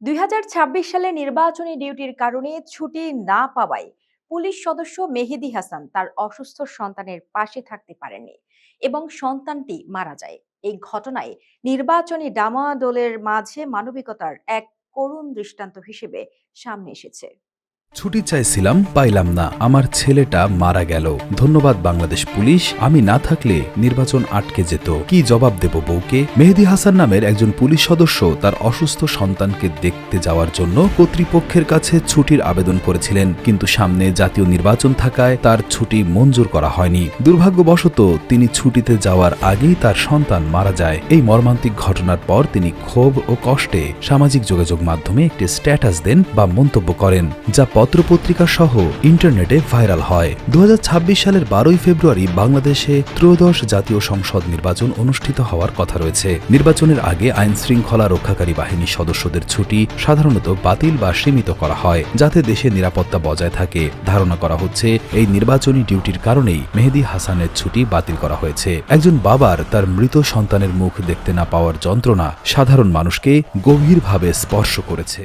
২০২৬ সালে নির্বাচনী ডিউটির কারণে ছুটি না পাওয়ায় পুলিশ সদস্য মেহেদী হাসান তার অসুস্থ সন্তানের পাশে থাকতে পারেননি এবং সন্তানটি মারা যায়। এই ঘটনায় নির্বাচনী ডামাডোলের মাঝে মানবিকতার এক করুণ দৃষ্টান্ত হিসেবে সামনে এসেছে। ছুটি চাইছিলাম, পাইলাম না, আমার ছেলেটা মারা গেল। ধন্যবাদ বাংলাদেশ পুলিশ, আমি না থাকলে নির্বাচন আটকে যেত। কি জবাব দেব বউকে? মেহেদী হাসান নামের একজন পুলিশ সদস্য তার অসুস্থ সন্তানকে দেখতে যাওয়ার জন্য কর্তৃপক্ষের কাছে ছুটির আবেদন করেছিলেন, কিন্তু সামনে জাতীয় নির্বাচন থাকায় তার ছুটি মঞ্জুর করা হয়নি। দুর্ভাগ্যবশত তিনি ছুটিতে যাওয়ার আগেই তার সন্তান মারা যায়। এই মর্মান্তিক ঘটনার পর তিনি ক্ষোভ ও কষ্টে সামাজিক যোগাযোগ মাধ্যমে একটি স্ট্যাটাস দেন বা মন্তব্য করেন, যা পত্রপত্রিকা সহ ইন্টারনেটে ভাইরাল হয়। ২০২৬ সালের ১২ই ফেব্রুয়ারি বাংলাদেশে ত্রয়োদশ জাতীয় সংসদ নির্বাচন অনুষ্ঠিত হওয়ার কথা রয়েছে। নির্বাচনের আগে আইন শৃঙ্খলা রক্ষাকারী বাহিনীর সদস্যদের ছুটি সাধারণত বাতিল বা সীমিত করা হয়, যাতে দেশের নিরাপত্তা বজায় থাকে। ধারণা করা হচ্ছে এই নির্বাচনী ডিউটির কারণেই মেহেদী হাসানের ছুটি বাতিল করা হয়েছে। একজন বাবার তার মৃত সন্তানের মুখ দেখতে না পাওয়ার যন্ত্রণা সাধারণ মানুষকে গভীরভাবে স্পর্শ করেছে।